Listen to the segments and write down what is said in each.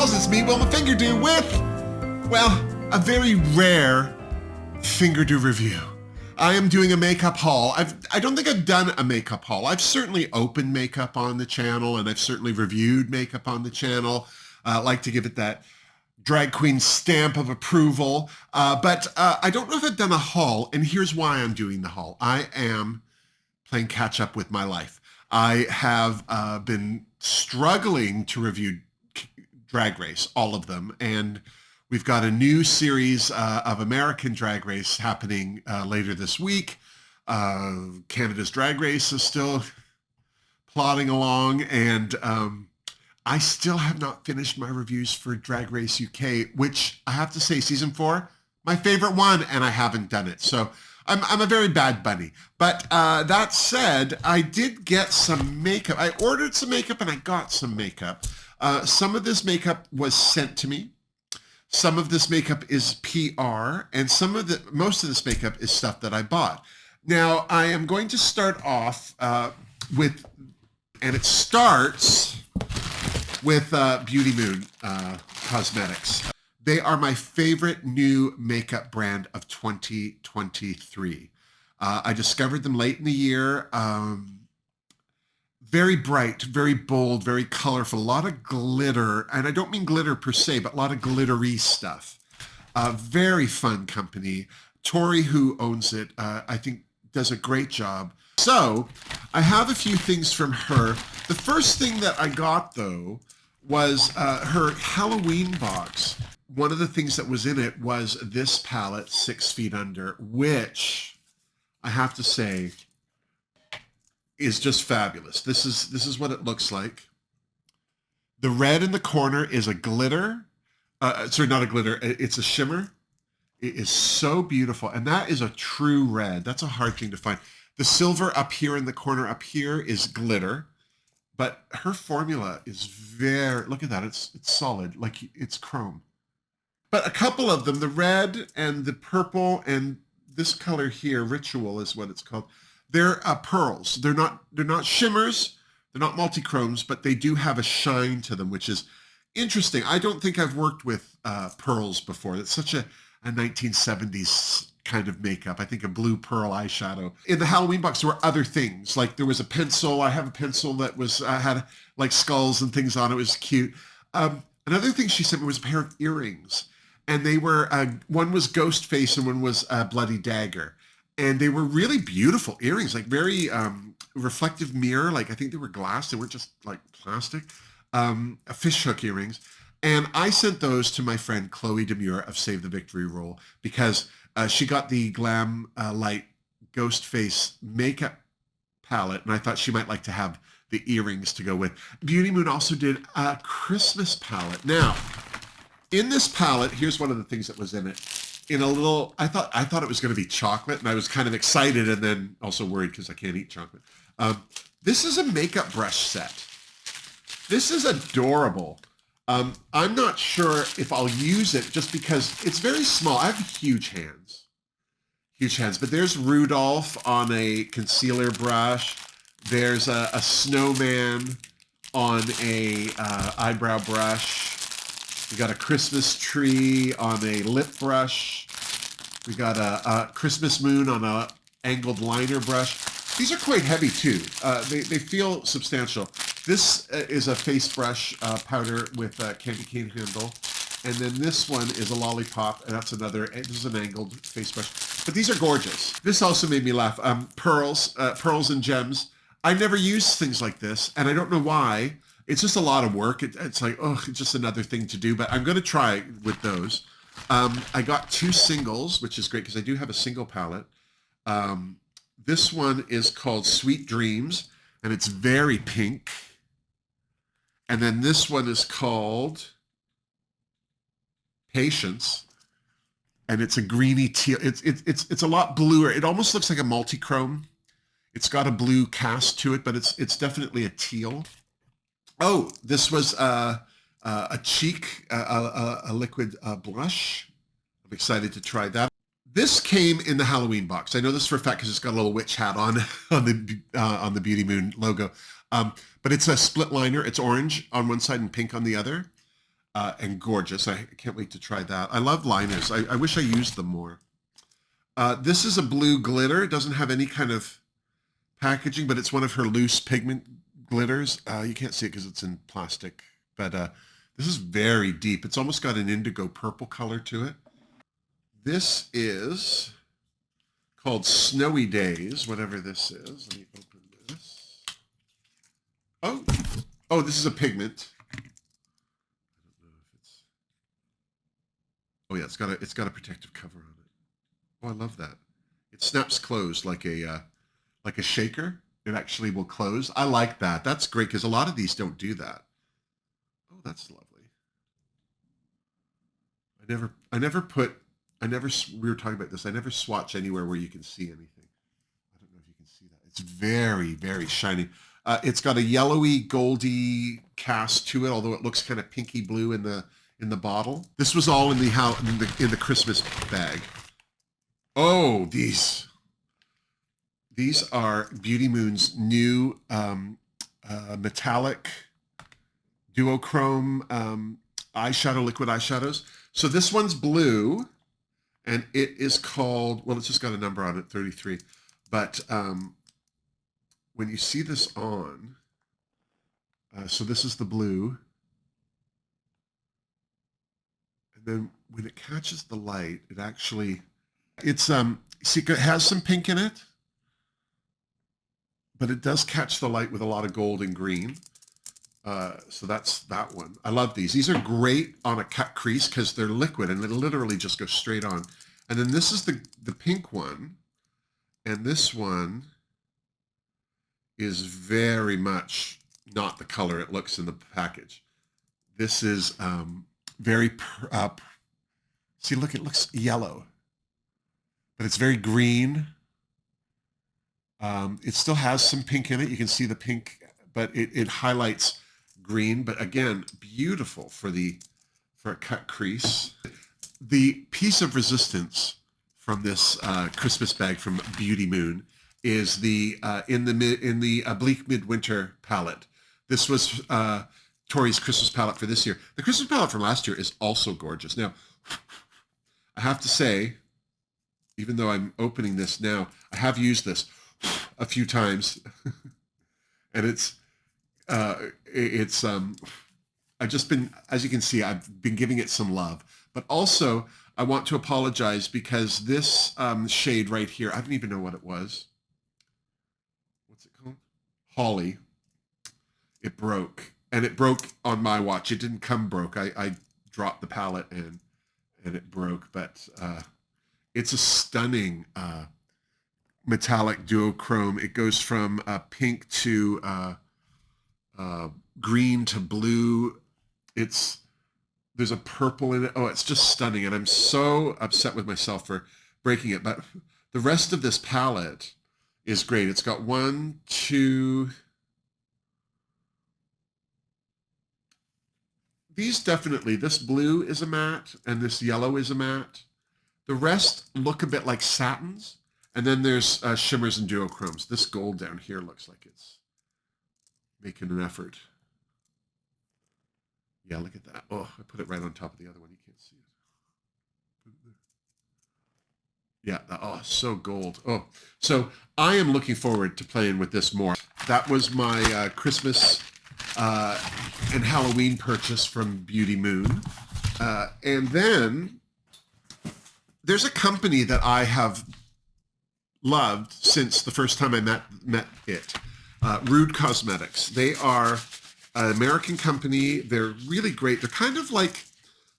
gals, it's me, Wilma Fingerdoo, with, well, a very rare Fingerdoo review. I am doing a makeup haul. I don't think I've done a makeup haul. I've certainly opened makeup on the channel, and I've certainly reviewed makeup on the channel. I like to give it that drag queen stamp of approval, but I don't know if I've done a haul, and here's why I'm doing the haul. I am playing catch up with my life. I have been struggling to review Drag Race, all of them, and we've got a new series of American Drag Race happening later this week. Canada's Drag Race is still plodding along, and I still have not finished my reviews for Drag Race UK, which I have to say, season 4, my favorite one, and I haven't done it. So I'm a very bad bunny. But that said, I did get some makeup. I ordered some makeup and I got some makeup. Some of this makeup was sent to me. Some of this makeup is PR, and most of this makeup is stuff that I bought. Now, I am going to start off with, and it starts with Beauty Moon Cosmetics. They are my favorite new makeup brand of 2023. I discovered them late in the year. Very bright, very bold, very colorful, a lot of glitter, and I don't mean glitter per se, but a lot of glittery stuff. Very fun company. Tori, who owns it, I think does a great job. So I have a few things from her. The first thing that I got, though, was her Halloween box. One of the things that was in it was this palette, 6 Feet Under, which I have to say is just fabulous. This is what it looks like. The red in the corner is a glitter. Sorry, not a glitter. It's a shimmer. It is so beautiful. And that is a true red. That's a hard thing to find. The silver up here in the corner up here is glitter. But her formula is very, look at that. It's solid, like it's chrome. But a couple of them, the red and the purple and this color here, Ritual is what it's called. They're pearls. They're not shimmers. They're not multi-chromes, but they do have a shine to them, which is interesting. I don't think I've worked with pearls before. It's such a 1970s kind of makeup. I think a blue pearl eyeshadow. In the Halloween box, there were other things. Like there was a pencil. I have a pencil that was had like skulls and things on it. It was cute. Another thing she sent me was a pair of earrings. And they were, one was ghost face and one was bloody dagger. And they were really beautiful earrings, like very reflective mirror. Like I think they were glass. They weren't just like plastic. Fishhook earrings. And I sent those to my friend Chloe Demure of Save the Victory Roll because she got the Glam Light Ghost Face makeup palette. And I thought she might like to have the earrings to go with. Beauty Moon also did a Christmas palette. Now, in this palette, here's one of the things that was in it. In a little, I thought it was going to be chocolate, and I was kind of excited and then also worried because I can't eat chocolate. This is a makeup brush set. This is adorable. I'm not sure if I'll use it just because it's very small. I have huge hands. But there's Rudolph on a concealer brush. There's a snowman on a eyebrow brush. We got a Christmas tree on a lip brush. We got a Christmas moon on a angled liner brush. These are quite heavy too. They feel substantial. This is a face brush powder with a candy cane handle. And then this one is a lollipop, and that's another, this is an angled face brush. But these are gorgeous. This also made me laugh. Pearls and gems. I never use things like this, and I don't know why. It's just a lot of work. It's like, oh, it's just another thing to do, but I'm going to try with those. I got 2 singles, which is great because I do have a single palette. This one is called Sweet Dreams, and it's very pink. And then this one is called Patience, and it's a greeny teal. It's a lot bluer. It almost looks like a multi-chrome. It's got a blue cast to it, but it's definitely a teal. Oh, this was a cheek, a liquid blush. I'm excited to try that. This came in the Halloween box. I know this for a fact because it's got a little witch hat on the Beauty Moon logo. But it's a split liner. It's orange on one side and pink on the other. and gorgeous. I can't wait to try that. I love liners. I wish I used them more. This is a blue glitter. It doesn't have any kind of packaging, but it's one of her loose pigment glitters. You can't see it because it's in plastic, but this is very deep. It's almost got an indigo purple color to it. This is called Snowy Days, whatever this is. Let me open this. Oh, this is a pigment. I don't know if it's. Oh yeah, it's got a protective cover on it. Oh, I love that. It snaps closed like a shaker. It actually will close. I like that. That's great because a lot of these don't do that. Oh, that's lovely. We were talking about this. I never swatch anywhere where you can see anything. I don't know if you can see that. It's very, very shiny. It's got a yellowy, goldy cast to it, although it looks kind of pinky blue in the bottle. This was all in the Christmas bag. Oh, these are Beauty Moon's new metallic duochrome eyeshadow, liquid eyeshadows. So this one's blue, and it is called, well, it's just got a number on it, 33. But when you see this on, so this is the blue. And then when it catches the light, it actually, see, it has some pink in it, but it does catch the light with a lot of gold and green. So that's that one. I love these. These are great on a cut crease because they're liquid and they literally just go straight on. And then this is the pink one. And this one is very much not the color it looks in the package. This is very, see, look, it looks yellow, but it's very green. It still has some pink in it. You can see the pink, but it highlights green, but again, beautiful for a cut crease. The piece of resistance from this Christmas bag from Beauty Moon is in the Bleak Midwinter palette. This was Tori's Christmas palette for this year. The Christmas palette from last year is also gorgeous. Now, I have to say, even though I'm opening this now, I have used this a few times, and I've just been, as you can see, I've been giving it some love. But also, I want to apologize because this shade right here, I don't even know what it was. What's it called? Holly. It broke. And it broke on my watch. It didn't come broke. I dropped the palette and it broke. But it's a stunning metallic duochrome. It goes from pink to green to blue. There's a purple in it. Oh, it's just stunning. And I'm so upset with myself for breaking it. But the rest of this palette is great. It's got one, two. These definitely, this blue is a matte and this yellow is a matte. The rest look a bit like satins. And then there's shimmers and duochromes. This gold down here looks like it's making an effort. Yeah, look at that. Oh, I put it right on top of the other one. You can't see it. Yeah, oh, so gold. Oh, so I am looking forward to playing with this more. That was my Christmas and Halloween purchase from Beauty Moon. And then there's a company that I have loved since the first time I met it. Rude Cosmetics. They are an American company. They're really great. They're kind of like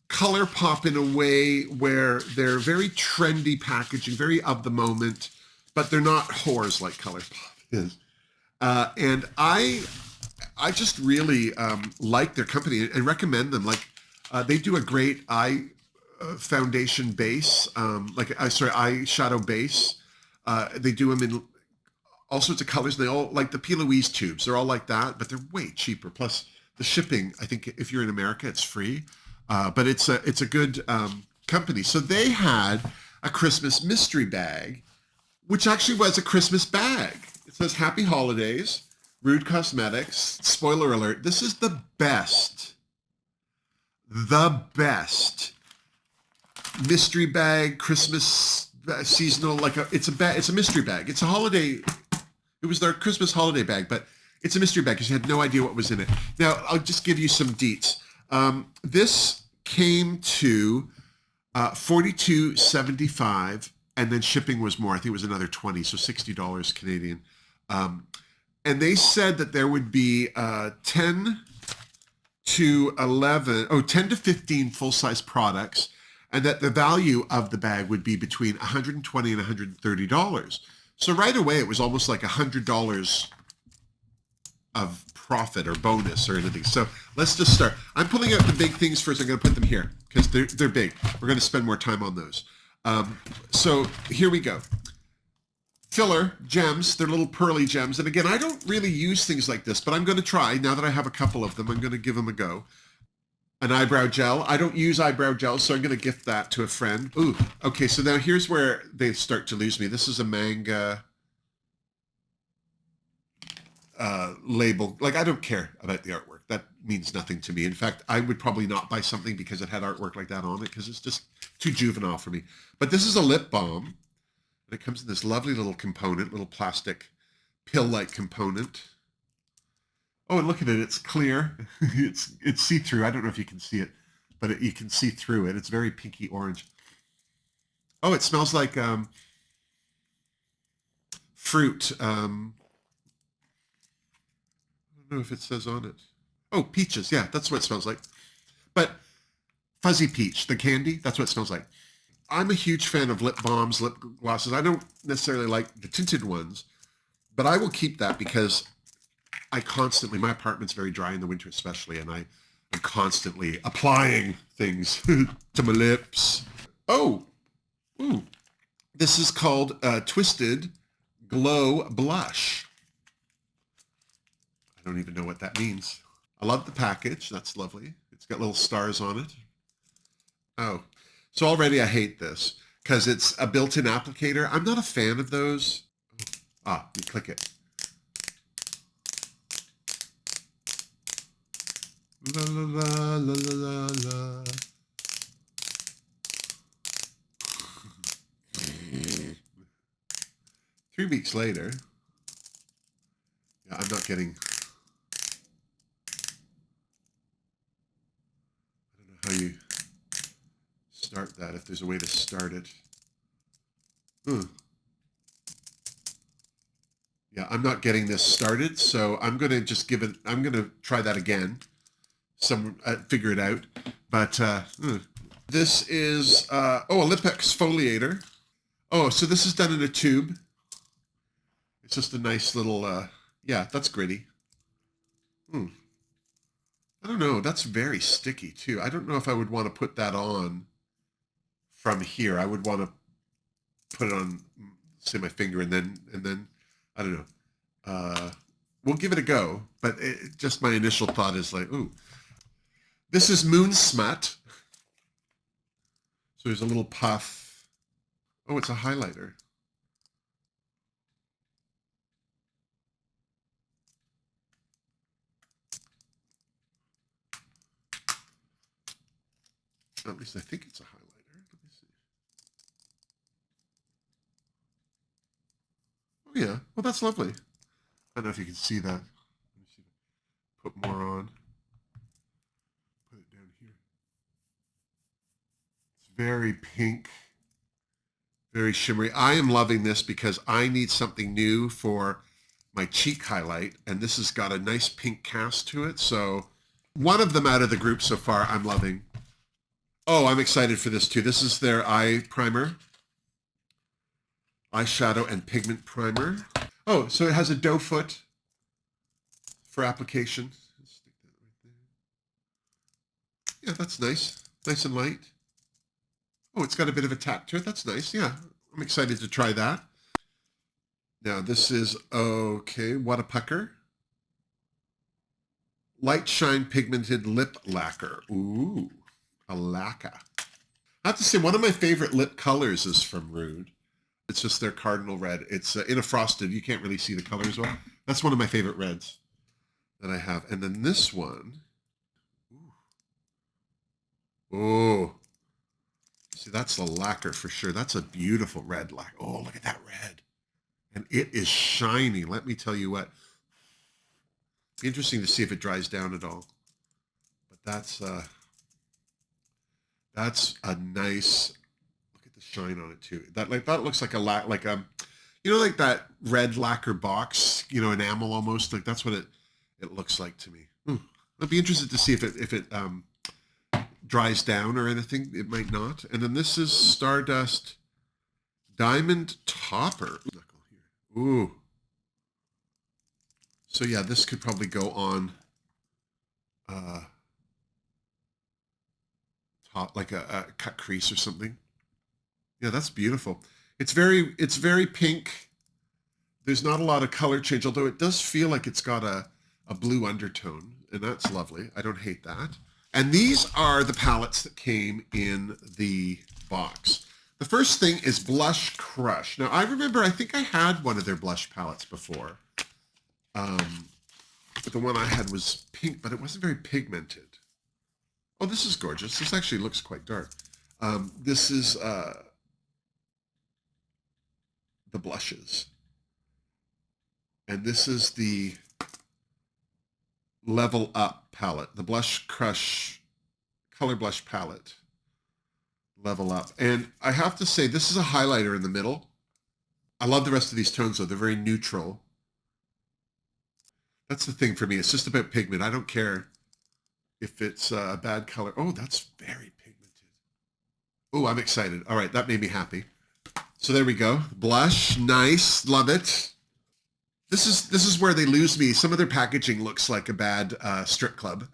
Colourpop in a way where they're very trendy packaging, very of the moment, but they're not whores like Colourpop is. And I just really like their company and recommend them. Like they do a great eye foundation base, eyeshadow base. They do them in all sorts of colors. They all like the P. Louise tubes. They're all like that, but they're way cheaper. Plus the shipping, I think if you're in America, it's free. But it's a good company. So they had a Christmas mystery bag, which actually was a Christmas bag. It says Happy Holidays, Rude Cosmetics. Spoiler alert, this is the best the best mystery bag, Christmas seasonal, it's a mystery bag. It's a holiday. It was their Christmas holiday bag, but it's a mystery bag because you had no idea what was in it. Now, I'll just give you some deets. This came to $42.75, and then shipping was more. I think it was another $20, so $60 Canadian. And they said that there would be 10 to 15 full-size products, and that the value of the bag would be between $120 and $130. So right away, it was almost like $100 of profit or bonus or anything. So let's just start. I'm pulling out the big things first. I'm going to put them here because they're big. We're going to spend more time on those. So here we go. Filler gems, they're little pearly gems. And again, I don't really use things like this, but I'm going to try. Now that I have a couple of them, I'm going to give them a go. An eyebrow gel. I don't use eyebrow gel, so I'm going to gift that to a friend. Ooh, okay, so now here's where they start to lose me. This is a manga label. Like, I don't care about the artwork. That means nothing to me. In fact, I would probably not buy something because it had artwork like that on it because it's just too juvenile for me. But this is a lip balm, and it comes in this lovely little component, little plastic pill-like component. Oh, and look at it. It's clear. It's see-through. I don't know if you can see it, but you can see through it. It's very pinky orange. Oh, it smells like fruit. I don't know if it says on it. Oh, peaches. Yeah, that's what it smells like. But fuzzy peach, the candy, that's what it smells like. I'm a huge fan of lip balms, lip glosses. I don't necessarily like the tinted ones, but I will keep that because my apartment's very dry in the winter especially, and I'm constantly applying things to my lips. Oh, ooh, this is called Twisted Glow Blush. I don't even know what that means. I love the package. That's lovely. It's got little stars on it. Oh, so already I hate this because it's a built-in applicator. I'm not a fan of those. Ah, you click it. La la la la la la. 3 weeks later. Yeah, I'm not getting. I don't know how you start that. If there's a way to start it. Yeah, I'm not getting this started, so I'm going to just give it. I'm going to try that again. Figure it out. But this is a lip exfoliator. Oh, so this is done in a tube. It's just a nice little yeah, that's gritty. I don't know. That's very sticky too. I don't know if I would want to put that on from here. I would want to put it on, say, my finger, and then I don't know. We'll give it a go. But just my initial thought is like, ooh. This is Moon Smut. So there's a little puff. Oh, it's a highlighter. At least I think it's a highlighter. Let me see. Oh, yeah. Well, that's lovely. I don't know if you can see that. Let me see. Put more on. Put it down here. It's very pink. Very shimmery. I am loving this because I need something new for my cheek highlight, and this has got a nice pink cast to it. So one of them out of the group so far I'm loving. Oh, I'm excited for this too. This is their eye primer. Eyeshadow and pigment primer. Oh, so it has a doe foot for application. Stick that right there. Yeah, that's nice. Nice and light. Oh, it's got a bit of a tap to it. That's nice. Yeah, I'm excited to try that. Now, this is, okay, what a pucker. Light Shine Pigmented Lip Lacquer. Ooh, a lacquer. I have to say, one of my favorite lip colors is from Rude. It's just their Cardinal Red. It's in a frosted. You can't really see the color as well. That's one of my favorite reds that I have. And then this one. Ooh. Oh, see, that's the lacquer for sure. That's a beautiful red lacquer. Oh, look at that red. And it is shiny. Let me tell you what. Be interesting to see if it dries down at all. But that's a nice, look at the shine on it too. That looks like like that red lacquer box, enamel almost. Like that's what it looks like to me. I'd be interested to see if it dries down or anything. It might not. And then this is Stardust Diamond Topper. Ooh. So yeah, this could probably go on top like a cut crease or something. Yeah, that's beautiful. It's very pink. There's not a lot of color change, although it does feel like it's got a blue undertone, and that's lovely. I don't hate that. And these are the palettes that came in the box. The first thing is Blush Crush. Now, I remember, I think I had one of their blush palettes before. But the one I had was pink, but it wasn't very pigmented. Oh, this is gorgeous. This actually looks quite dark. This is the blushes. And this is the Level Up palette, the Blush Crush Color Blush palette. Level Up. And I have to say, this is a highlighter in the middle. I love the rest of these tones, though. They're very neutral. That's the thing for me. It's just about pigment. I don't care if it's a bad color. Oh, that's very pigmented. Oh, I'm excited. All right, that made me happy. So there we go. Blush, nice, love it. This is where they lose me. Some of their packaging looks like a bad strip club.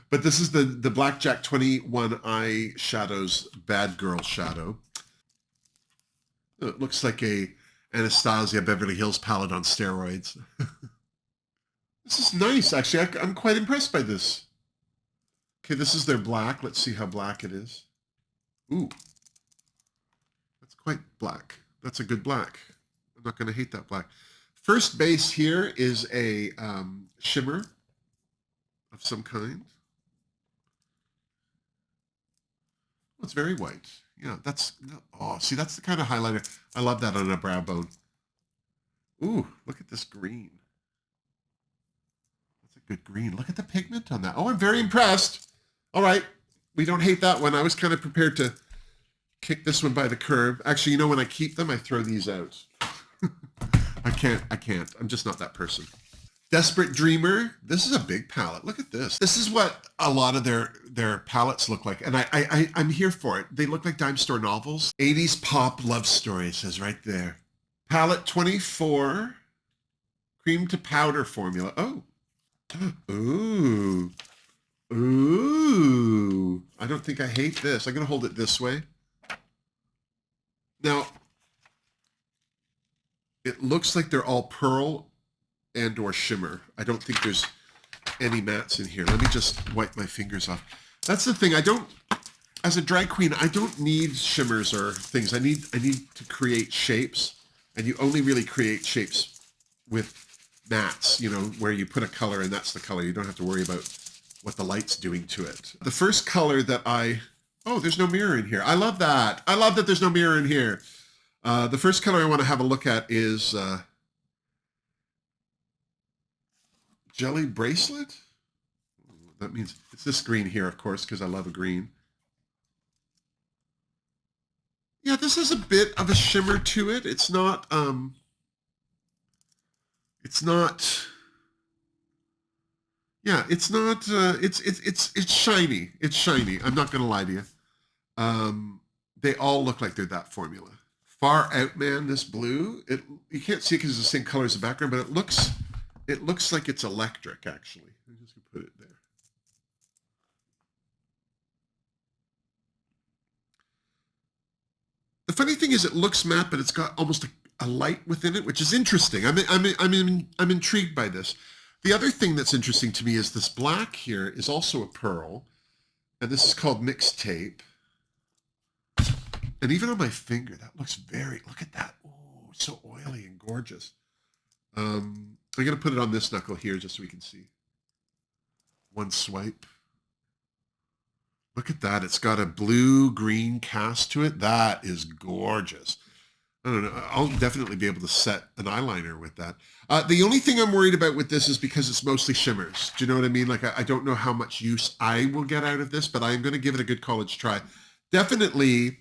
But this is the Blackjack 21 Eye Shadows Bad Girl Shadow. It looks like a Anastasia Beverly Hills palette on steroids. This is nice, actually. I'm quite impressed by this. Okay, this is their black. Let's see how black it is. Ooh, that's quite black. That's a good black. I'm not going to hate that black. First base here is a shimmer of some kind. Oh, it's very white. Yeah, see, that's the kind of highlighter. I love that on a brow bone. Ooh, look at this green. That's a good green. Look at the pigment on that. Oh, I'm very impressed. All right, we don't hate that one. I was kind of prepared to kick this one by the curb. Actually, when I keep them, I throw these out. I can't. I'm just not that person. Desperate Dreamer. This is a big palette. Look at this. This is what a lot of their palettes look like. And I'm here for it. They look like dime store novels. 80s pop love story, it says right there. Palette 24. Cream to powder formula. Oh. Ooh. Ooh. I don't think I hate this. I'm going to hold it this way. Now, it looks like they're all pearl and or shimmer. I don't think there's any mattes in here. Let me just wipe my fingers off. That's the thing. As a drag queen, I don't need shimmers or things. I need to create shapes, and you only really create shapes with mattes, where you put a color and that's the color. You don't have to worry about what the light's doing to it. The first color that oh, there's no mirror in here. I love that. I love that there's no mirror in here. The first color I want to have a look at is Jelly Bracelet. That means it's this green here, of course, because I love a green. Yeah, this has a bit of a shimmer to it. It's not yeah, it's shiny. It's shiny. I'm not gonna lie to you. They all look like they're that formula. Far Out Man, this blue, you can't see it because it's the same color as the background, but it looks like it's electric, actually. I'm just gonna put it there. The funny thing is, it looks matte, but it's got almost a light within it, which is interesting. I'm intrigued by this. The other thing that's interesting to me is this black here is also a pearl, and this is called Mixtape. And even on my finger, that looks look at that. Oh, so oily and gorgeous. I'm going to put it on this knuckle here just so we can see. One swipe. Look at that. It's got a blue-green cast to it. That is gorgeous. I don't know. I'll definitely be able to set an eyeliner with that. The only thing I'm worried about with this is because it's mostly shimmers. Do you know what I mean? Like, I don't know how much use I will get out of this, but I'm going to give it a good college try. Definitely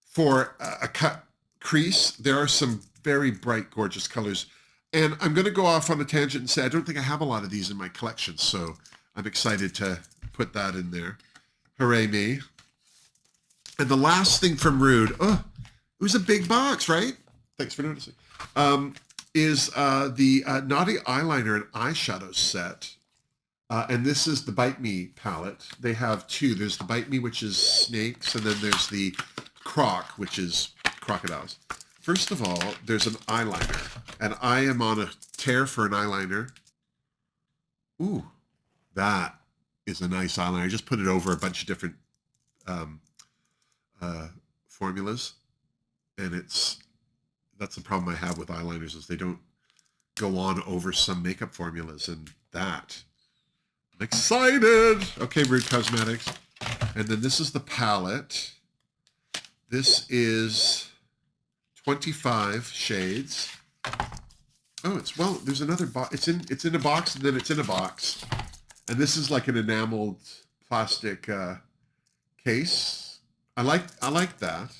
for a cut crease, there are some very bright, gorgeous colors. And I'm going to go off on a tangent and say I don't think I have a lot of these in my collection, so I'm excited to put that in there. Hooray me. And the last thing from Rude, oh, it was a big box, right? Thanks for noticing. Is the Naughty Eyeliner and Eyeshadow set. And this is the Bite Me palette. They have two. There's the Bite Me, which is snakes, and then there's the Croc, which is crocodiles. First of all, there's an eyeliner, and I am on a tear for an eyeliner. Ooh, that is a nice eyeliner. I just put it over a bunch of different formulas, and that's the problem I have with eyeliners is they don't go on over some makeup formulas, and that. I'm excited. Okay, Rude Cosmetics. And then this is the palette. This is 25 shades. Oh, there's another box. It's in a box, and then it's in a box. And this is like an enameled plastic case. I like that.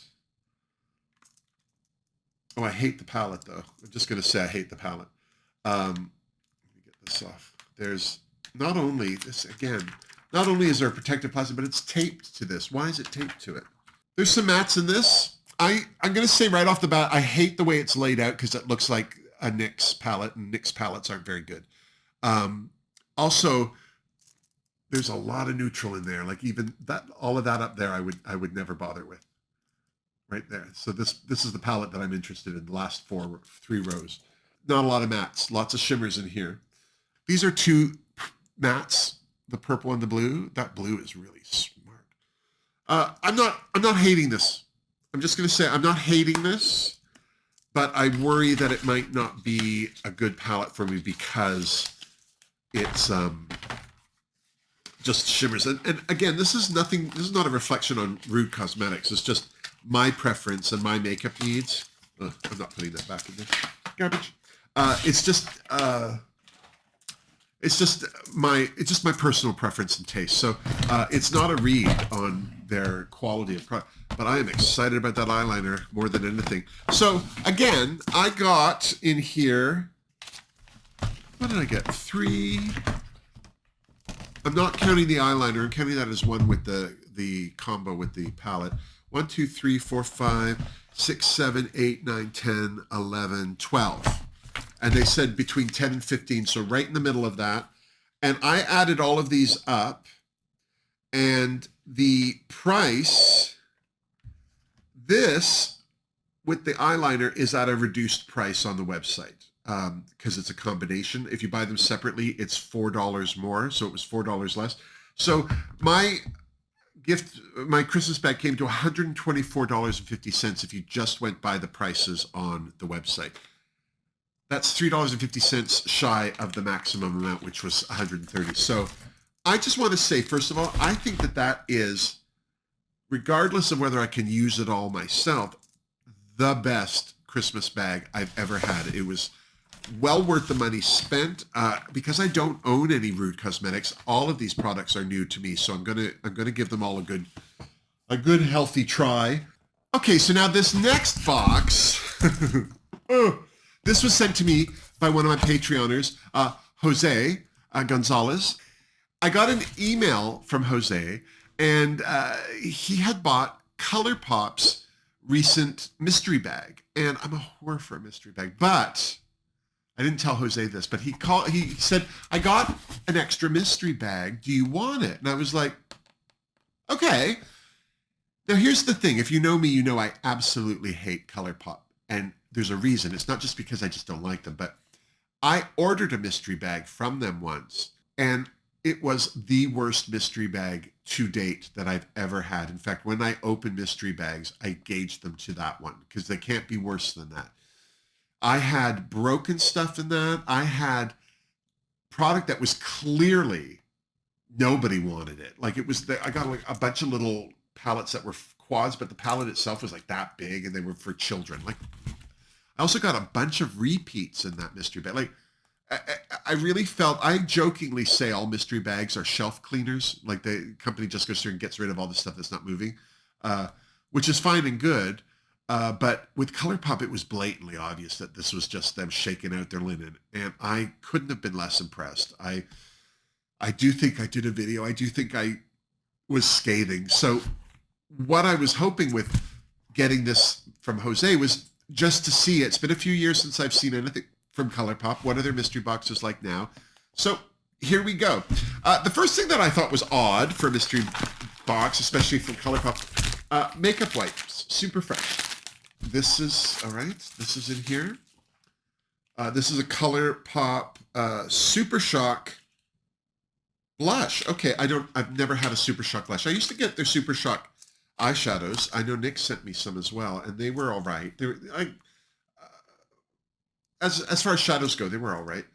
Oh, I hate the palette though. I'm just gonna say I hate the palette. Let me get this off. There's not only is there a protective plastic, but it's taped to this. Why is it taped to it? There's some mattes in this. I'm gonna say right off the bat, I hate the way it's laid out because it looks like a NYX palette, and NYX palettes aren't very good. Also, there's a lot of neutral in there. Like even that, all of that up there, I would never bother with. Right there. So this is the palette that I'm interested in. The last three rows. Not a lot of mattes. Lots of shimmers in here. These are two mattes, the purple and the blue. That blue is really smart. I'm not hating this. I'm just going to say I'm not hating this, but I worry that it might not be a good palette for me because it's just shimmers. And again, this is not a reflection on Rude Cosmetics. It's just my preference and my makeup needs. I'm not putting that back in there. Garbage. It's just my personal preference and taste. So it's not a read on their quality of product, but I am excited about that eyeliner more than anything. So again, I got in here, what did I get? 3. I'm not counting the eyeliner. I'm counting that as one with the combo with the palette. 1, 2, 3, 4, 5, 6, 7, 8, 9, 10, 11, 12. And they said between 10 and 15, so right in the middle of that. And I added all of these up, and the price, this with the eyeliner is at a reduced price on the website because it's a combination. If you buy them separately, it's $4 more, so it was $4 less. So my Christmas bag came to $124.50 if you just went by the prices on the website. That's $3.50 shy of the maximum amount, which was $130. So I just want to say, first of all, I think that is, regardless of whether I can use it all myself, the best Christmas bag I've ever had. It was well worth the money spent because I don't own any Rude Cosmetics. All of these products are new to me, so I'm gonna give them all a good healthy try. Okay, so now this next box, this was sent to me by one of my Patreoners, Jose Gonzalez. I got an email from Jose, and he had bought Colourpop's recent mystery bag, and I'm a whore for a mystery bag, but I didn't tell Jose this, but he said, I got an extra mystery bag. Do you want it? And I was like, okay. Now here's the thing. If you know me, you know I absolutely hate Colourpop. And there's a reason. It's not just because I just don't like them, but I ordered a mystery bag from them once, and it was the worst mystery bag to date that I've ever had. In fact, when I open mystery bags, I gauge them to that one because they can't be worse than that. I had broken stuff in that. I had product that was clearly nobody wanted it. Like it was, I got like a bunch of little palettes that were quads, but the palette itself was like that big, and they were for children. Like I also got a bunch of repeats in that mystery bag. Like I, I really felt, I jokingly say all mystery bags are shelf cleaners. Like the company just goes through and gets rid of all the stuff that's not moving, uh, which is fine and good. But with Colourpop, it was blatantly obvious that this was just them shaking out their linen, and I couldn't have been less impressed. I do think I did a video. I do think I was scathing. So what I was hoping with getting this from Jose was just to see it. It's been a few years since I've seen anything from Colourpop. What are their mystery boxes like now? So here we go. The first thing that I thought was odd for a mystery box, especially from Colourpop, makeup wipes, super fresh. This is, all right, this is in here. This is a Colourpop Super Shock blush. Okay, I've never had a Super Shock blush. I used to get their Super Shock eyeshadows. I know Nick sent me some as well, and they were all right. As far as shadows go, they were all right.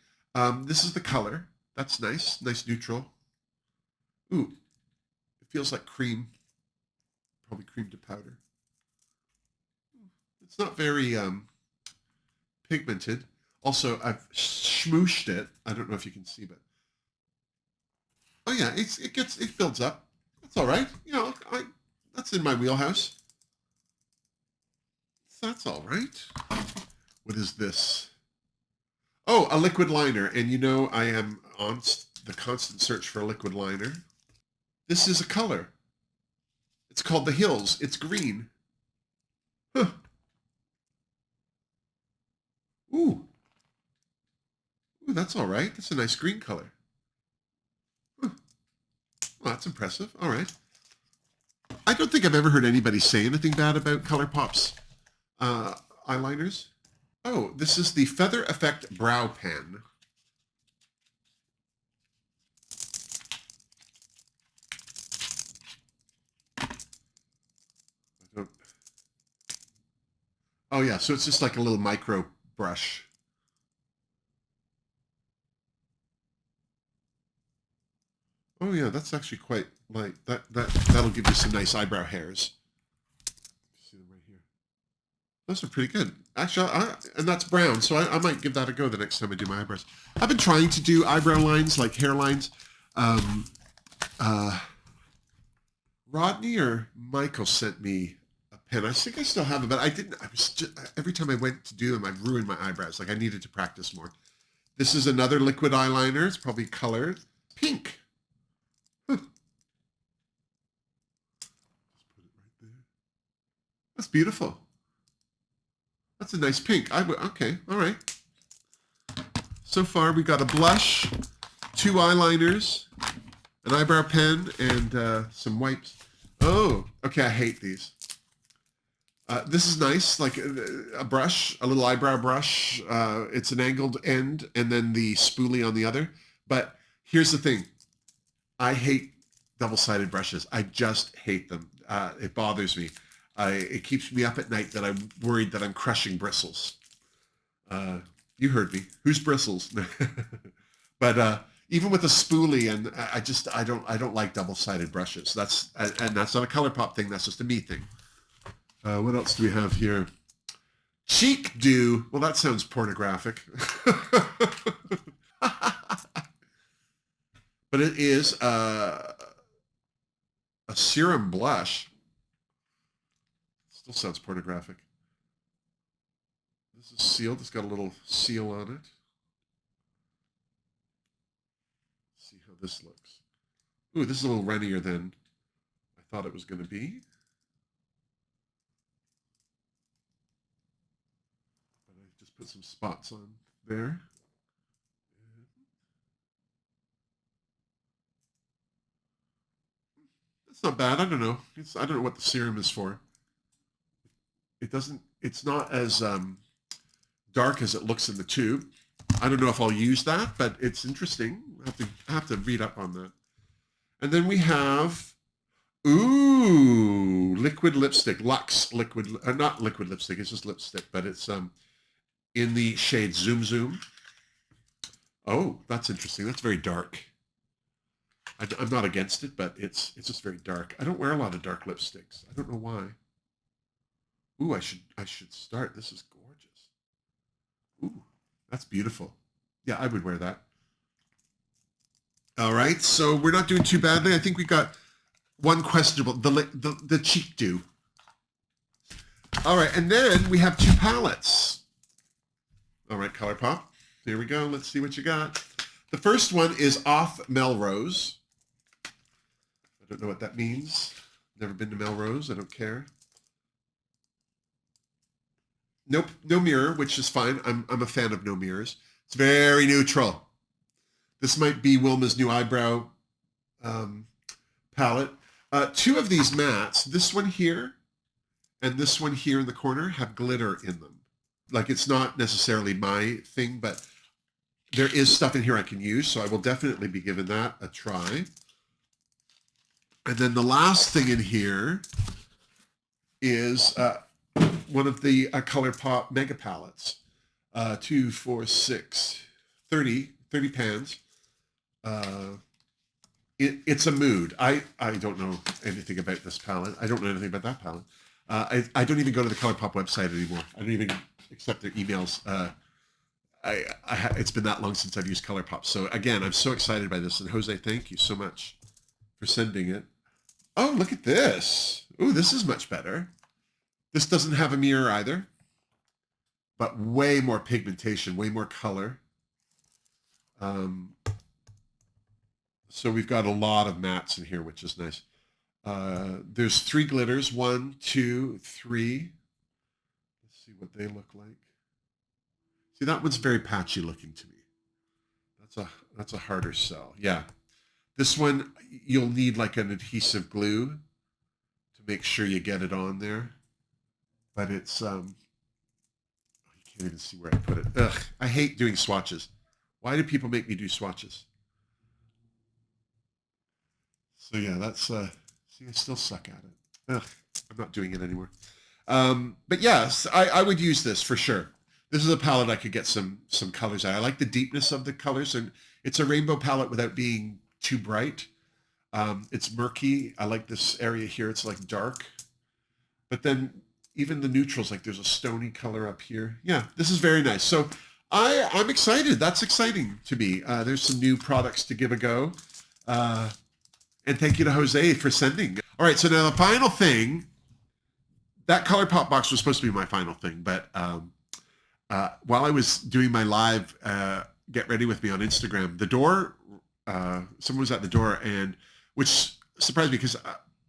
This is the color. That's nice, nice neutral. Ooh, it feels like cream, probably cream to powder. It's not very pigmented. Also, I've smooshed it. I don't know if you can see, but oh yeah, it builds up. That's all right. You know, that's in my wheelhouse. So that's all right. What is this? Oh, a liquid liner. And you know, I am on the constant search for a liquid liner. This is a color. It's called the Hills. It's green. Huh. Ooh. Ooh, that's all right. That's a nice green color. Huh. Well, that's impressive. All right. I don't think I've ever heard anybody say anything bad about Colourpop's eyeliners. Oh, this is the Feather Effect Brow Pen. Oh yeah, so it's just like a little micro brush. Oh yeah, that's actually quite light. That'll give you some nice eyebrow hairs. See them right here. Those are pretty good. Actually, and that's brown, so I might give that a go the next time I do my eyebrows. I've been trying to do eyebrow lines, like hairlines. Um, Rodney or Michael sent me a pen. I think I still have it, but I didn't. I was just, every time I went to do them, I'd ruined my eyebrows. Like I needed to practice more. This is another liquid eyeliner. It's probably colored pink. Huh. Just put it right there. That's beautiful. That's a nice pink. Okay, all right. So far, we got a blush, 2 eyeliners, an eyebrow pen, and some wipes. Oh, okay, I hate these. This is nice, like a brush, a little eyebrow brush. It's an angled end, and then the spoolie on the other. But here's the thing. I hate double-sided brushes. I just hate them. It bothers me. It keeps me up at night that I'm worried that I'm crushing bristles. You heard me. Who's bristles? But even with a spoolie, and I don't like double-sided brushes. And that's not a Colourpop thing. That's just a me thing. What else do we have here? Cheek Dew. Well, that sounds pornographic. But it is a serum blush. Still sounds pornographic. This is sealed. It's got a little seal on it. Let's see how this looks. Ooh, this is a little runnier than I thought it was going to be. But I just put some spots on there. That's not bad. I don't know. I don't know what the serum is for. It's not as dark as it looks in the tube. I don't know if I'll use that, but it's interesting. I have to read up on that. And then we have, ooh, liquid lipstick, Luxe liquid, not liquid lipstick, it's just lipstick, but it's in the shade Zoom Zoom. Oh, that's interesting. That's very dark. I'm not against it, but it's just very dark. I don't wear a lot of dark lipsticks. I don't know why. Ooh, I should start. This is gorgeous. Ooh, that's beautiful. Yeah, I would wear that. All right, so we're not doing too badly. I think we got one questionable, the cheek do. All right, and then we have two palettes. All right, Colourpop. Here we go. Let's see what you got. The first one is Off Melrose. I don't know what that means. Never been to Melrose. I don't care. Nope, no mirror, which is fine. I'm a fan of no mirrors. It's very neutral. This might be Wilma's new eyebrow palette. Two of these mattes, this one here and this one here in the corner, have glitter in them. Like, it's not necessarily my thing, but there is stuff in here I can use, so I will definitely be giving that a try. And then the last thing in here is one of the Colourpop Mega Palettes. 2, 4, 6, 30 pans. It's a mood. I don't know anything about this palette. I don't know anything about that palette. I don't even go to the Colourpop website anymore. I don't even accept their emails. It's been that long since I've used Colourpop. So again, I'm so excited by this. And Jose, thank you so much for sending it. Oh, look at this. Ooh, this is much better. This doesn't have a mirror either, but way more pigmentation, way more color. So we've got a lot of mattes in here, which is nice. There's 3 glitters. 1, 2, 3. Let's see what they look like. See, that one's very patchy looking to me. That's a harder sell. Yeah. This one, you'll need like an adhesive glue to make sure you get it on there. But it's, you can't even see where I put it. Ugh, I hate doing swatches. Why do people make me do swatches? So yeah, that's, see, I still suck at it. Ugh, I'm not doing it anymore. But yes, I would use this for sure. This is a palette I could get some colors out. I like the deepness of the colors, and it's a rainbow palette without being too bright. It's murky. I like this area here. It's like dark. But then even the neutrals, like there's a stony color up here. Yeah, this is very nice. So I'm excited. That's exciting to me. There's some new products to give a go. And thank you to Jose for sending. All right, so now the final thing, that Colourpop box was supposed to be my final thing, but while I was doing my live Get Ready With Me on Instagram, the door, someone was at the door, and which surprised me because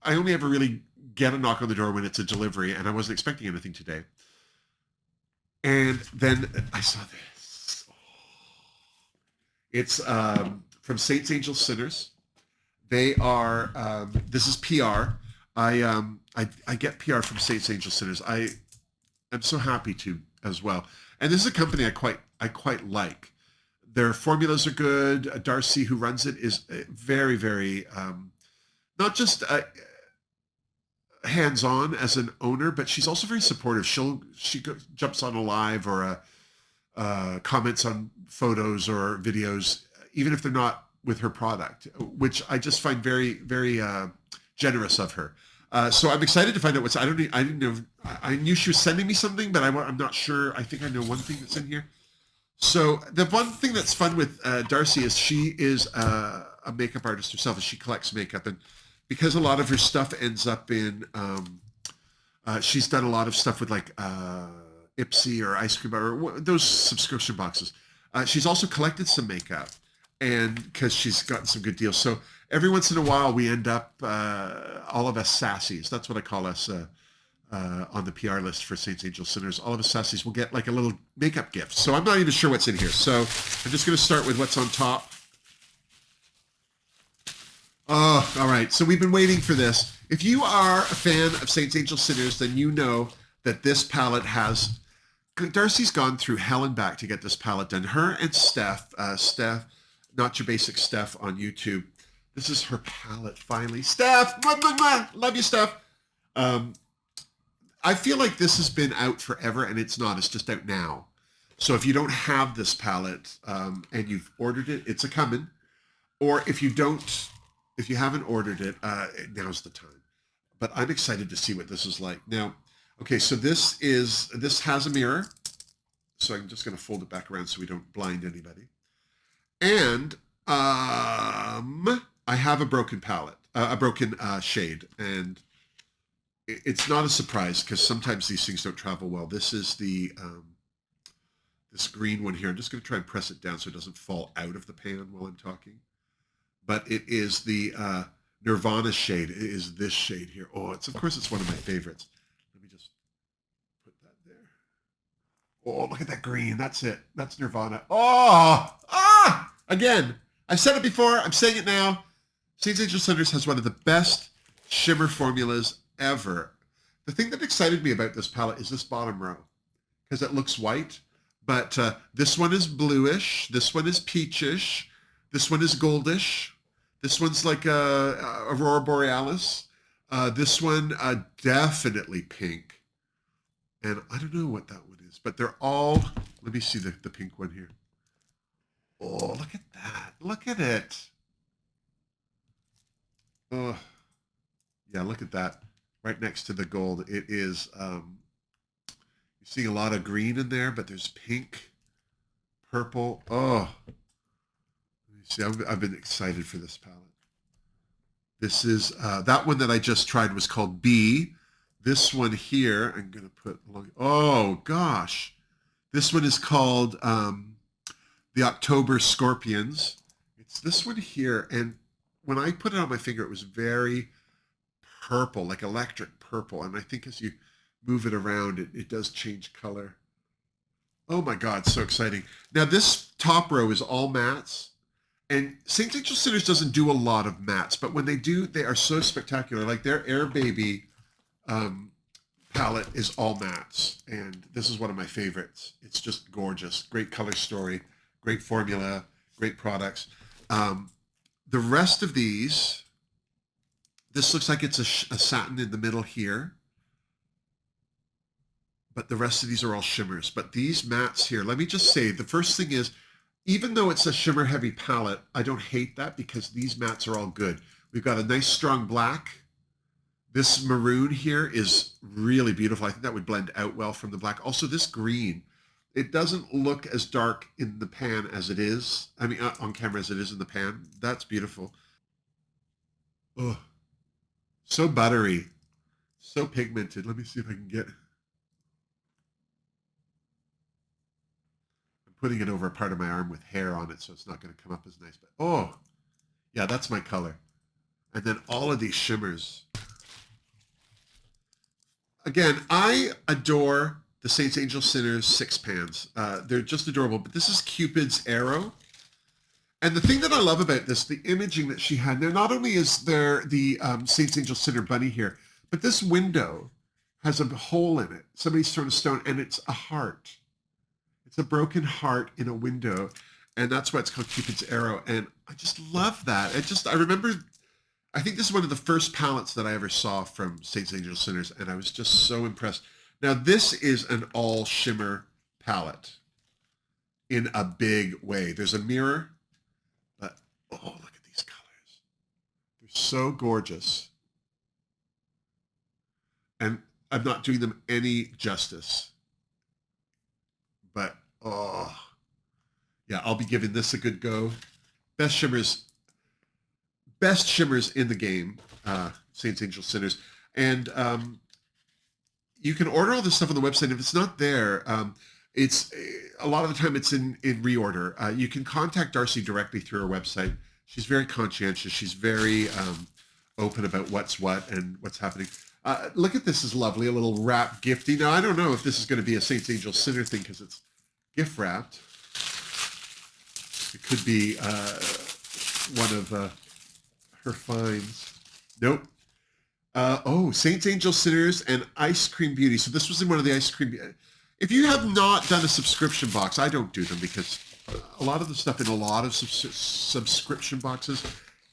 I only ever really get a knock on the door when it's a delivery, and I wasn't expecting anything today. And then I saw this. It's from Saints, Angels, Sinners. They are, this is PR. I get PR from Saints, Angels, Sinners. I am so happy to as well. And this is a company I quite like. Their formulas are good. Darcy, who runs it, is very, very, not just hands-on as an owner, but she's also very supportive. She jumps on a live or comments on photos or videos, even if they're not with her product, which I just find very, very generous of her. So I'm excited to find out I didn't know. I knew she was sending me something, but I'm not sure. I think I know one thing that's in here. So the one thing that's fun with Darcy is she is a makeup artist herself, and she collects makeup. And because a lot of her stuff ends up in, she's done a lot of stuff with like Ipsy or Ice Cream Bar, or those subscription boxes. She's also collected some makeup, and because she's gotten some good deals. So every once in a while we end up, all of us sassies, that's what I call us on the PR list for Saints, Angels, Sinners, all of us sassies will get like a little makeup gift. So I'm not even sure what's in here. So I'm just going to start with what's on top. Oh, all right. So we've been waiting for this. If you are a fan of Saints, Angels, Sinners, then you know that this palette has, Darcy's gone through hell and back to get this palette done. Her and Steph, Not Your Basic Steph on YouTube. This is her palette finally. Steph, love you, Steph. I feel like this has been out forever, and it's not. It's just out now. So if you don't have this palette and you've ordered it, it's a coming. Or if you don't if you haven't ordered it, now's the time. But I'm excited to see what this is like. Now, okay, so this has a mirror. So I'm just going to fold it back around so we don't blind anybody. And I have a broken palette, a broken shade, and it's not a surprise because sometimes these things don't travel well. This is the this green one here. I'm just going to try and press it down so it doesn't fall out of the pan while I'm talking. But it is the Nirvana shade. It is this shade here. Oh, it's of course it's one of my favorites. Let me just put that there. Oh, look at that green. That's it. That's Nirvana. Oh, again, I've said it before. I'm saying it now. Saints Angel Cinders has one of the best shimmer formulas ever. The thing that excited me about this palette is this bottom row because it looks white, but this one is bluish. This one is peachish. This one is goldish. This one's like Aurora Borealis. This one definitely pink. And I don't know what that one is, but they're all, let me see the pink one here. Oh, look at that. Look at it. Oh, yeah, look at that. Right next to the gold. It is, you're seeing a lot of green in there, but there's pink, purple. Oh, let me see. I've been excited for this palette. This is, that one that I just tried was called B. This one here, I'm going to put along. Oh, gosh. This one is called the October Scorpions. It's this one here. And when I put it on my finger, it was very purple, like electric purple. And I think as you move it around, it does change color. Oh my God, so exciting. Now this top row is all mattes. And St. Angel Cinders doesn't do a lot of mattes, but when they do, they are so spectacular. Like their Air Baby palette is all mattes. And this is one of my favorites. It's just gorgeous. Great color story, great formula, great products. The rest of these, this looks like it's a satin in the middle here. But the rest of these are all shimmers. But these mattes here, let me just say, the first thing is, even though it's a shimmer heavy palette, I don't hate that because these mattes are all good. We've got a nice strong black. This maroon here is really beautiful. I think that would blend out well from the black. Also this green, it doesn't look as dark in the pan as it is. I mean, on camera as it is in the pan. That's beautiful. Oh, so buttery, so pigmented. Let me see if I can get, I'm putting it over a part of my arm with hair on it, so it's not going to come up as nice. But oh, yeah, that's my color. And then all of these shimmers. Again, I adore the Saints Angel Cinders 6 pans. They're just adorable. But this is Cupid's arrow. And the thing that I love about this, the imaging that she had, now not only is there the Saints Angel Cinder bunny here, but this window has a hole in it. Somebody's thrown a stone, and it's a heart. It's a broken heart in a window. And that's why it's called Cupid's arrow. And I just love that. I remember, I think this is one of the first palettes that I ever saw from Saints Angel Cinders, and I was just so impressed. Now, this is an all shimmer palette in a big way. There's a mirror, but oh, look at these colors. They're so gorgeous. And I'm not doing them any justice. But, oh, yeah, I'll be giving this a good go. Best shimmers in the game, Saints Angel Cinders. And you can order all this stuff on the website. If it's not there, it's a lot of the time it's in reorder. You can contact Darcy directly through her website. She's very conscientious. She's very open about what's what and what's happening. Look at this, is lovely, a little wrap gifty. Now, I don't know if this is going to be a Saints Angel Cinder thing because it's gift wrapped. It could be one of her finds. Nope. Oh, Saints Angel Cinders and Ice Cream Beauty. So this was in one of the Ice Cream. If you have not done a subscription box, I don't do them because a lot of the stuff in a lot of subscription boxes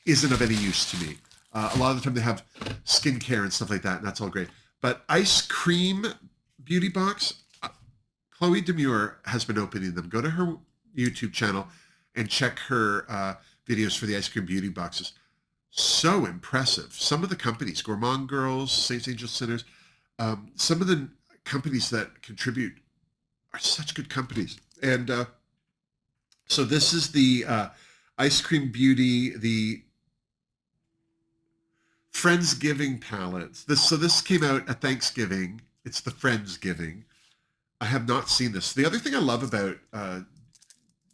isn't of any use to me. A lot of the time they have skincare and stuff like that, and that's all great. But Ice Cream Beauty Box, Chloe Demure has been opening them. Go to her YouTube channel and check her videos for the Ice Cream Beauty boxes. So impressive. Some of the companies, Gourmand Girls, Saints Angel Sinners, some of the companies that contribute are such good companies. And so this is the Ice Cream Beauty, the Friendsgiving palettes. This came out at Thanksgiving. It's the Friendsgiving. I have not seen this. The other thing I love about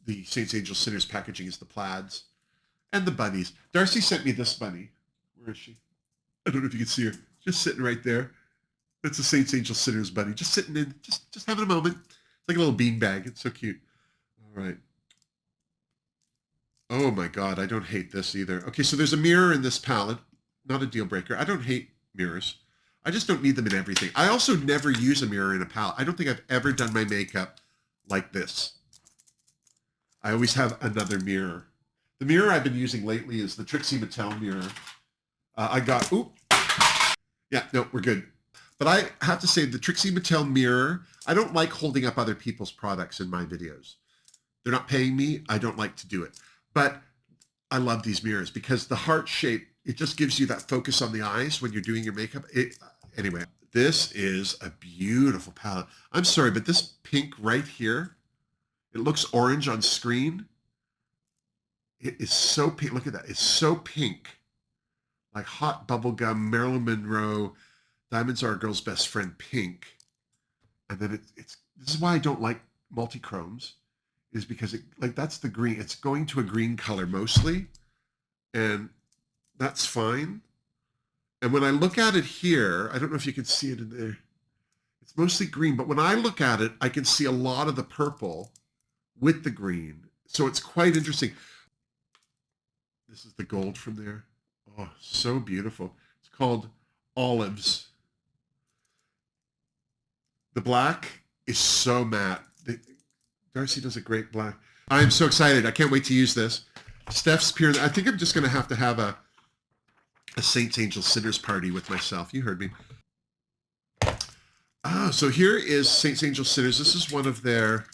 the Saints Angel Sinners packaging is the plaids and the bunnies. Darcy sent me this bunny. Where is she? I don't know if you can see her. Just sitting right there. That's a Saints Angel Sinners bunny. Just sitting in, just having a moment. It's like a little beanbag. It's so cute. All right. Oh my God, I don't hate this either. Okay, so there's a mirror in this palette. Not a deal breaker. I don't hate mirrors. I just don't need them in everything. I also never use a mirror in a palette. I don't think I've ever done my makeup like this. I always have another mirror. The mirror I've been using lately is the Trixie Mattel mirror. I got, yeah, no, we're good. But I have to say the Trixie Mattel mirror, I don't like holding up other people's products in my videos. They're not paying me. I don't like to do it. But I love these mirrors because the heart shape, it just gives you that focus on the eyes when you're doing your makeup. Anyway, this is a beautiful palette. I'm sorry, but this pink right here, it looks orange on screen. It is so pink. Look at that. It's so pink. Like hot bubblegum, Marilyn Monroe, Diamonds Are a Girl's Best Friend pink. And then this is why I don't like multi-chromes, is because that's the green. It's going to a green color mostly. And that's fine. And when I look at it here, I don't know if you can see it in there. It's mostly green, but when I look at it, I can see a lot of the purple with the green. So it's quite interesting. This is the gold from there. Oh, so beautiful. It's called Olives. The black is so matte. Darcy does a great black. I'm so excited. I can't wait to use this. Steph's Pier. I think I'm just going to have a Saints Angel Sinners party with myself. You heard me. Oh, so here is Saints Angel Sinners. This is one of their...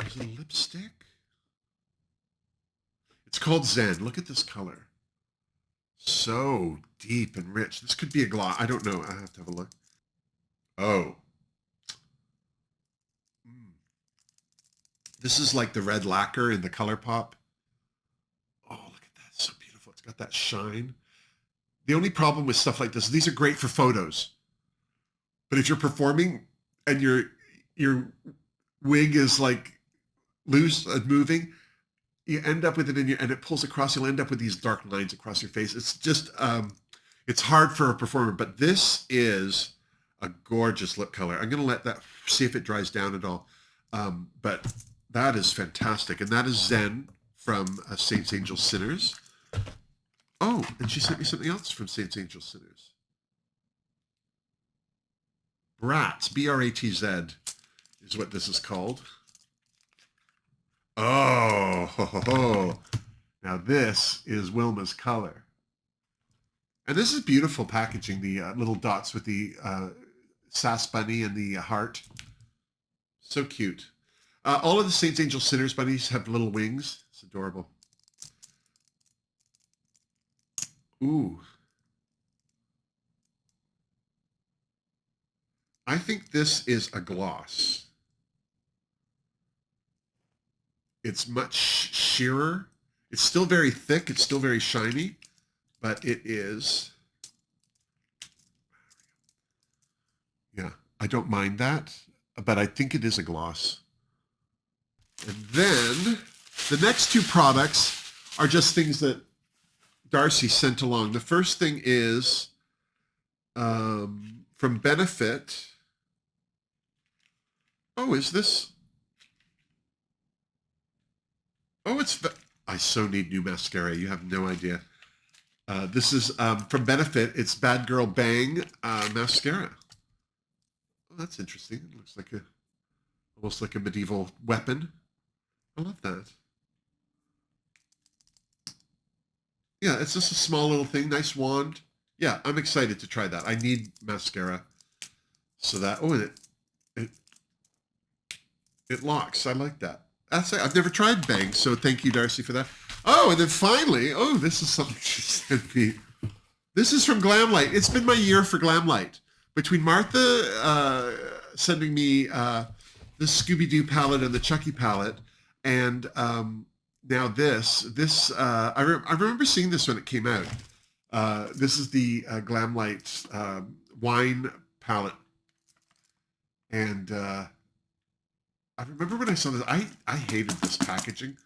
Is it a lipstick? It's called Zen. Look at this color. So deep and rich. This could be a gloss. I don't know. I have to have a look. Oh. This is like the red lacquer in the Colourpop. Oh, look at that. It's so beautiful. It's got that shine. The only problem with stuff like this, these are great for photos. But if you're performing and your wig is like loose and moving, you end up with it and it pulls across, you'll end up with these dark lines across your face. It's just, it's hard for a performer, but this is a gorgeous lip color. I'm going to let that, see if it dries down at all. But that is fantastic. And that is Zen from Saints Angel Sinners. Oh, and she sent me something else from Saints Angel Sinners. Bratz, B-R-A-T-Z is what this is called. Oh, ho, ho, ho. Now this is Wilma's color. And this is beautiful packaging, the little dots with the sass bunny and the heart. So cute. All of the Saints Angel Sinners bunnies have little wings. It's adorable. Ooh. I think this is a gloss. It's much sheerer. It's still very thick. It's still very shiny, but it is. Yeah, I don't mind that, but I think it is a gloss. And then the next two products are just things that Darcy sent along. The first thing is from Benefit. Oh, is this? Oh, I so need new mascara. You have no idea. This is from Benefit. It's Bad Girl Bang mascara. Oh, that's interesting. It looks like almost like a medieval weapon. I love that. Yeah, it's just a small little thing. Nice wand. Yeah, I'm excited to try that. I need mascara. So that, oh, it locks. I like that. I've never tried Bang, so thank you, Darcy, for that. Oh, and then finally, oh, this is something she sent me. This is from Glamlight. It's been my year for Glamlight. Between Martha sending me the Scooby-Doo palette and the Chucky palette, and now I remember seeing this when it came out. This is the Glamlight wine palette, and I remember when I saw this, I hated this packaging,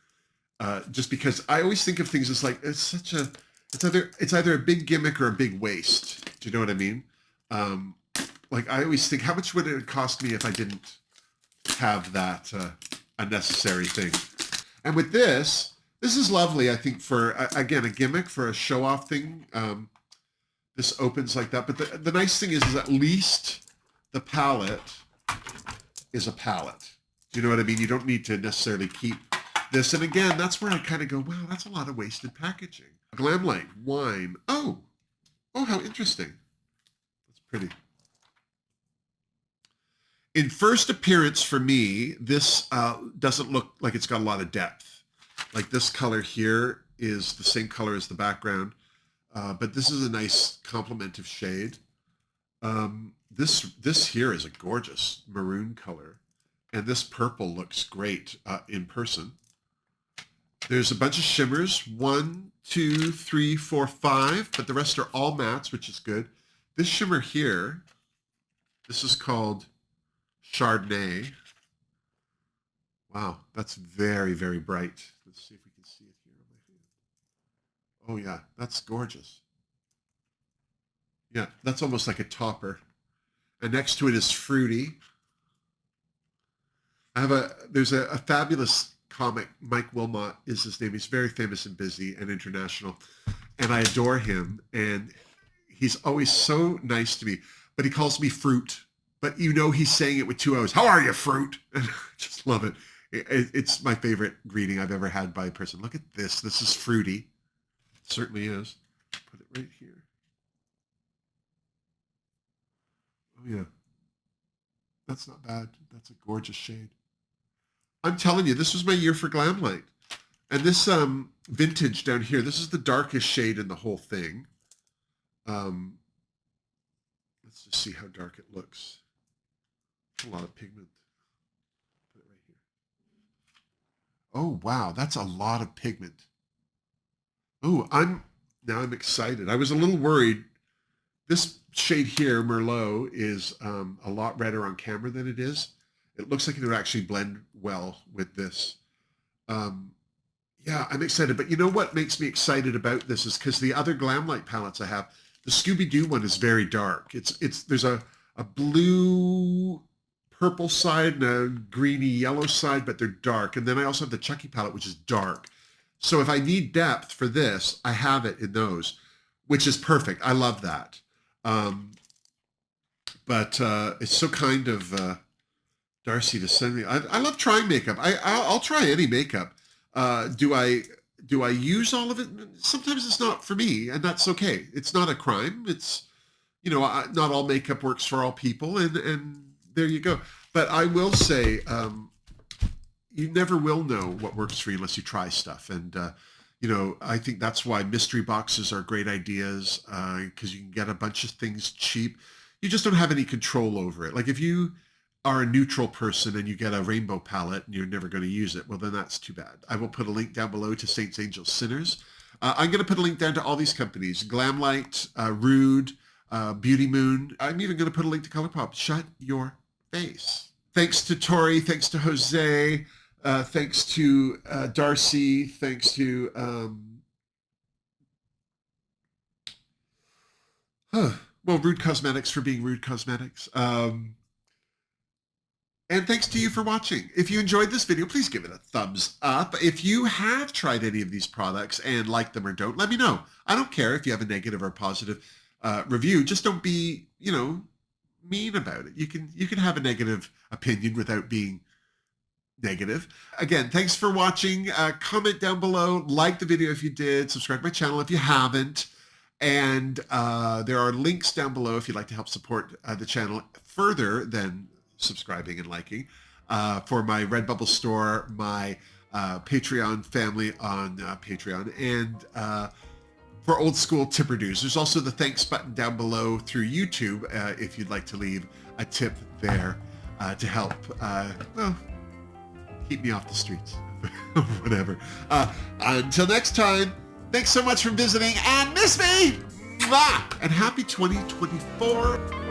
just because I always think of things as like it's either a big gimmick or a big waste. Do you know what I mean? Like I always think, how much would it cost me if I didn't have that unnecessary thing? And with this is lovely. I think for again a gimmick for a show off thing. This opens like that, but the nice thing is at least the palette is a palette. Do you know what I mean? You don't need to necessarily keep this. And again, that's where I kind of go, wow, that's a lot of wasted packaging. Glamlight wine. Oh, how interesting. That's pretty. In first appearance for me, this doesn't look like it's got a lot of depth. Like this color here is the same color as the background, but this is a nice complement of shade. This here is a gorgeous maroon color, and this purple looks great in person. There's a bunch of shimmers, 1, 2, 3, 4, 5, but the rest are all mattes, which is good. This shimmer here, this is called Chardonnay. Wow, that's very, very bright. Let's see if we can see it here on my hand. Oh yeah, that's gorgeous. Yeah, that's almost like a topper. And next to it is Fruity. There's a fabulous comic, Mike Wilma is his name. He's very famous and busy and international. And I adore him. And he's always so nice to me. But he calls me Fruit. But you know he's saying it with 2 O's. How are you, Fruit? And I just love it. It's my favorite greeting I've ever had by a person. Look at this. This is Fruity. It certainly is. Put it right here. Oh, yeah. That's not bad. That's a gorgeous shade. I'm telling you, this was my year for Glamlight. And this vintage down here, this is the darkest shade in the whole thing. Let's just see how dark it looks. A lot of pigment. Put it right here. Oh, wow, that's a lot of pigment. Oh, I'm excited. I was a little worried. This shade here, Merlot, is a lot redder on camera than it is. It looks like it would actually blend well with this. Yeah, I'm excited. But you know what makes me excited about this is because the other Glamlight palettes I have, the Scooby-Doo one is very dark. There's a blue purple side and a greeny yellow side, but they're dark. And then I also have the Chucky palette, which is dark. So if I need depth for this, I have it in those, which is perfect. I love that. But it's so kind of Darcy to send me. I love trying makeup. I'll try any makeup. Do I use all of it? Sometimes it's not for me, and that's okay. It's not a crime. It's not all makeup works for all people, and there you go. But I will say, you never will know what works for you unless you try stuff. And I think that's why mystery boxes are great ideas, because you can get a bunch of things cheap. You just don't have any control over it. Like if you are a neutral person and you get a rainbow palette and you're never going to use it, well, then that's too bad. I will put a link down below to Saints, Angels, Sinners. I'm going to put a link down to all these companies, Glamlight, Rude, Beauty Moon. I'm even going to put a link to Colourpop. Shut your face. Thanks to Tori. Thanks to Jose. Thanks to Darcy. Thanks to... Rude Cosmetics for being Rude Cosmetics. And thanks to you for watching. If you enjoyed this video, please give it a thumbs up. If you have tried any of these products and like them or don't, let me know. I don't care if you have a negative or positive review. Just don't be, mean about it. You can have a negative opinion without being negative. Again, thanks for watching. Comment down below. Like the video if you did. Subscribe to my channel if you haven't. And there are links down below if you'd like to help support the channel further than subscribing and liking, for my Redbubble store, my Patreon family on Patreon, and for old school tipper-doos. There's also the thanks button down below through YouTube if you'd like to leave a tip there to help, well, keep me off the streets. Whatever. Until next time, thanks so much for visiting and miss me! Mwah! And happy 2024!